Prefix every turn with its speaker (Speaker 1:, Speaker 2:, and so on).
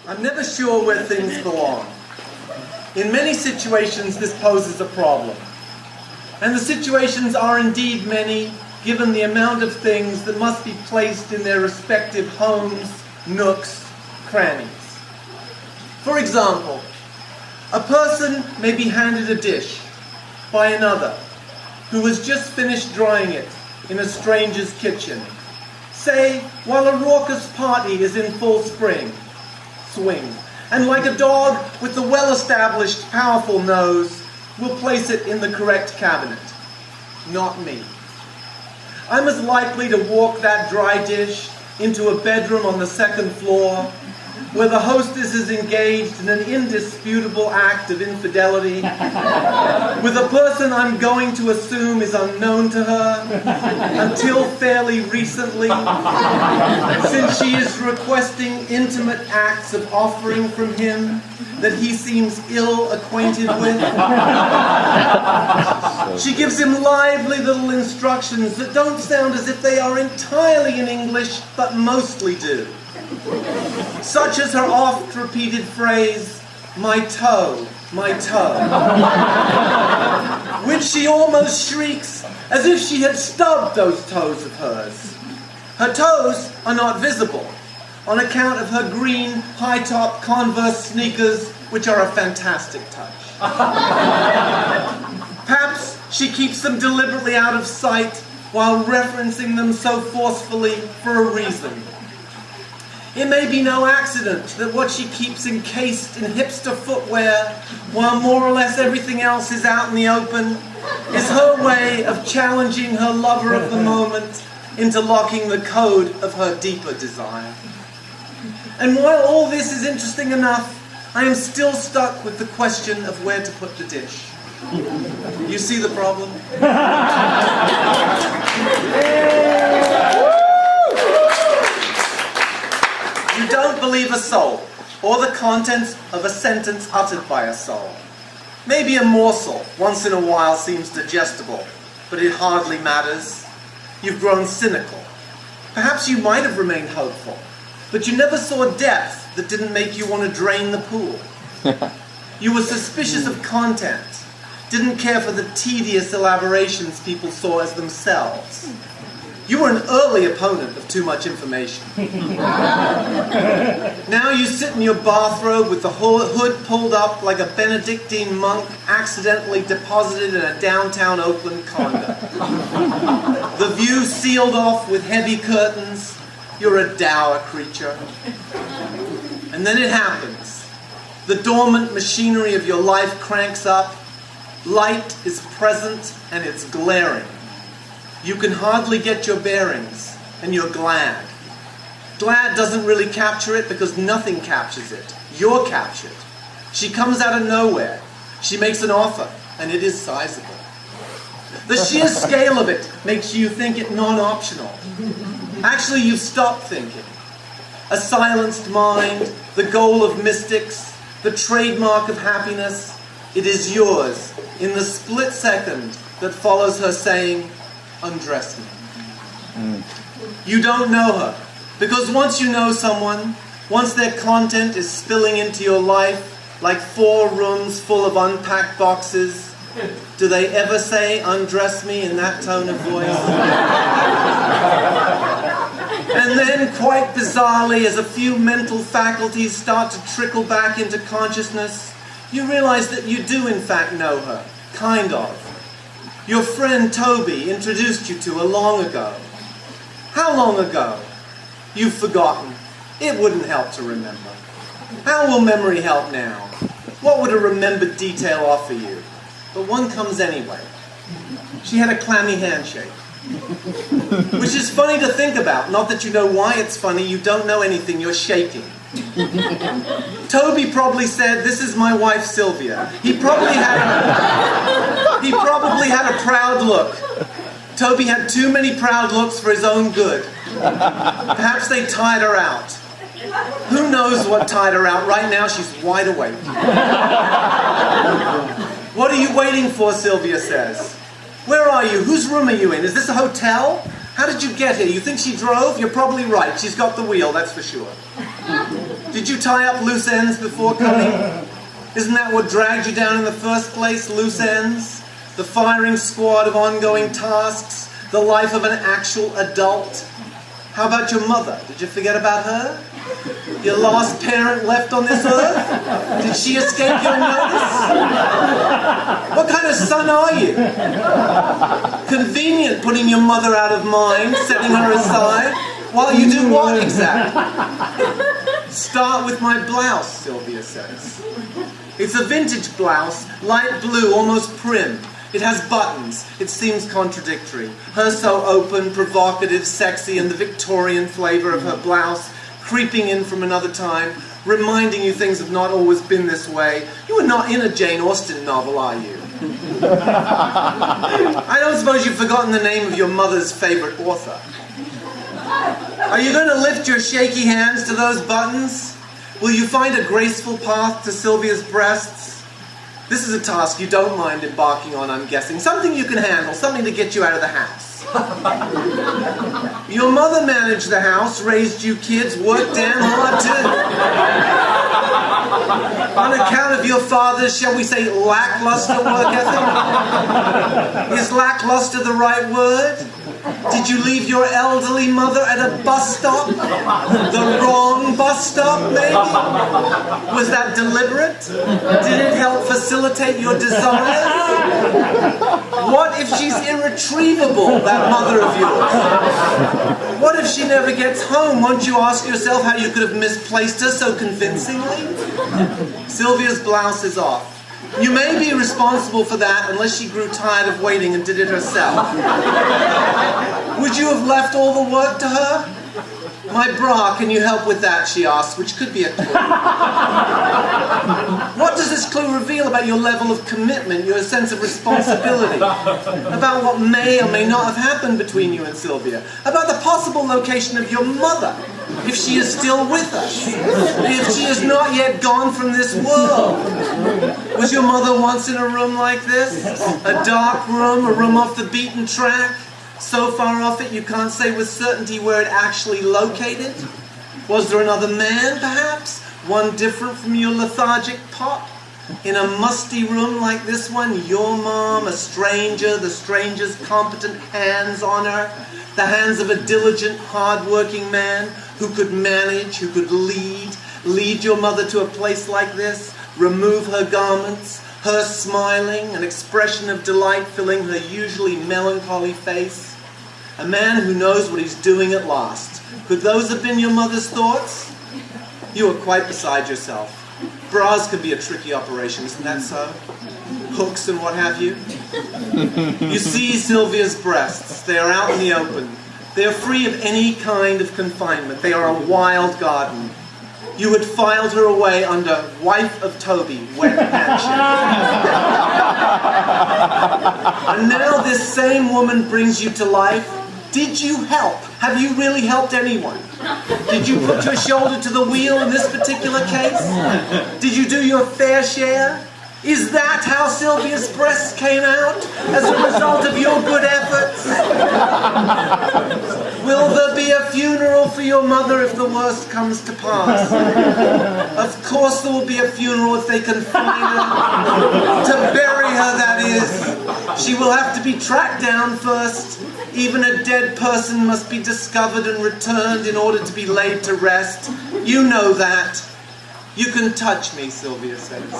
Speaker 1: I'm never sure where things belong. In many situations, this poses a problem. And the situations are indeed many, given the amount of things that must be placed in their respective homes, nooks, crannies. For example, a person may be handed a dish by another who has just finished drying it in a stranger's kitchen, say while a raucous party is in full swing, and like a dog with a well-established, powerful nose, will place it in the correct cabinet. Not me. I'm as likely to walk that dry dish into a bedroom on the second floor where the hostess is engaged in an indisputable act of infidelity with a person I'm going to assume is unknown to her until fairly recently, since she is requesting intimate acts of offering from him that he seems ill acquainted with. She gives him lively little instructions that don't sound as if they are entirely in English, but mostly do. Such as her oft-repeated phrase, "my toe, my toe," which she almost shrieks as if she had stubbed those toes of hers. Her toes are not visible on account of her green, high-top Converse sneakers, which are a fantastic touch. Perhaps she keeps them deliberately out of sight while referencing them so forcefully for a reason. It may be no accident that what she keeps encased in hipster footwear, while more or less everything else is out in the open, is her way of challenging her lover of the moment into locking the code of her deeper desire. And while all this is interesting enough, I am still stuck with the question of where to put the dish. You see the problem? You don't believe a soul, or the contents of a sentence uttered by a soul. Maybe a morsel once in a while seems digestible, but it hardly matters. You've grown cynical. Perhaps you might have remained hopeful, but you never saw depth that didn't make you want to drain the pool. You were suspicious of content, didn't care for the tedious elaborations people saw as themselves. You were an early opponent of too much information. Now you sit in your bathrobe with the hood pulled up like a Benedictine monk accidentally deposited in a downtown Oakland condo. The view sealed off with heavy curtains. You're a dour creature. And then it happens. The dormant machinery of your life cranks up. Light is present and it's glaring. You can hardly get your bearings, and you're glad. Glad doesn't really capture it because nothing captures it. You're captured. She comes out of nowhere. She makes an offer, and it is sizable. The sheer scale of it makes you think it non-optional. Actually, you've stopped thinking. A silenced mind, the goal of mystics, the trademark of happiness, it is yours in the split second that follows her saying, "Undress me." You don't know her, because once you know someone, once their content is spilling into your life like 4 rooms full of unpacked boxes, do they ever say "undress me" in that tone of voice? And then, quite bizarrely, as a few mental faculties start to trickle back into consciousness, you realize that you do in fact know her, kind of. Your friend Toby introduced you to her long ago. How long ago? You've forgotten. It wouldn't help to remember. How will memory help now? What would a remembered detail offer you? But one comes anyway. She had a clammy handshake. Which is funny to think about. Not that you know why it's funny. You don't know anything. You're shaking. Toby probably said, "This is my wife Sylvia." He probably had a proud look. Toby had too many proud looks for his own good. Perhaps they tired her out. Who knows what tired her out? Right now she's wide awake. "What are you waiting for?" Sylvia says. "Where are you? Whose room are you in? Is this a hotel? How did you get here? You think she drove? You're probably right. She's got the wheel, that's for sure. Did you tie up loose ends before coming? Isn't that what dragged you down in the first place? Loose ends? The firing squad of ongoing tasks? The life of an actual adult? How about your mother? Did you forget about her? Your last parent left on this earth? Did she escape your notice? What kind of son are you? Convenient putting your mother out of mind, setting her aside, while you do what exactly? Start with my blouse, Sylvia says. It's a vintage blouse, light blue, almost prim. It has buttons. It seems contradictory. Her so open, provocative, sexy, and the Victorian flavor of her blouse creeping in from another time, reminding you things have not always been this way. You are not in a Jane Austen novel, are you? I don't suppose you've forgotten the name of your mother's favorite author. Are you going to lift your shaky hands to those buttons? Will you find a graceful path to Sylvia's breasts? This is a task you don't mind embarking on, I'm guessing. Something you can handle, something to get you out of the house. Your mother managed the house, raised you kids, worked damn hard too. On account of your father's, shall we say, lackluster work ethic? Is lackluster the right word? Did you leave your elderly mother at a bus stop? The wrong bus stop, maybe? Was that deliberate? Did it help facilitate your desires? What if she's irretrievable, that mother of yours? What if she never gets home? Won't you ask yourself how you could have misplaced her so convincingly? Sylvia's blouse is off. You may be responsible for that unless she grew tired of waiting and did it herself. Would you have left all the work to her? My bra, can you help with that, she asks, which could be a clue. What does this clue reveal about your level of commitment, your sense of responsibility? About what may or may not have happened between you and Sylvia? About the possible location of your mother, if she is still with us? If she is not yet gone from this world? Was your mother once in a room like this? A dark room, a room off the beaten track? So far off it you can't say with certainty where it actually located? Was there another man, perhaps? One different from your lethargic pop? In a musty room like this one, your mom, a stranger, the stranger's competent hands on her, the hands of a diligent, hard-working man who could manage, who could lead your mother to a place like this, remove her garments, her smiling, an expression of delight filling her usually melancholy face. A man who knows what he's doing at last. Could those have been your mother's thoughts? You are quite beside yourself. Bras can be a tricky operation, isn't that so? Hooks and what have you. You see Sylvia's breasts. They are out in the open. They are free of any kind of confinement. They are a wild garden. You had filed her away under wife of Toby, wet handshake. And now this same woman brings you to life. Did you help? Have you really helped anyone? Did you put your shoulder to the wheel in this particular case? Did you do your fair share? Is that how Sylvia's breasts came out? As a result of your good efforts? Will there be a funeral for your mother if the worst comes to pass? Of course there will be a funeral if they can find her. To bury her, that is. She will have to be tracked down first. Even a dead person must be discovered and returned in order to be laid to rest. You know that. You can touch me, Sylvia says.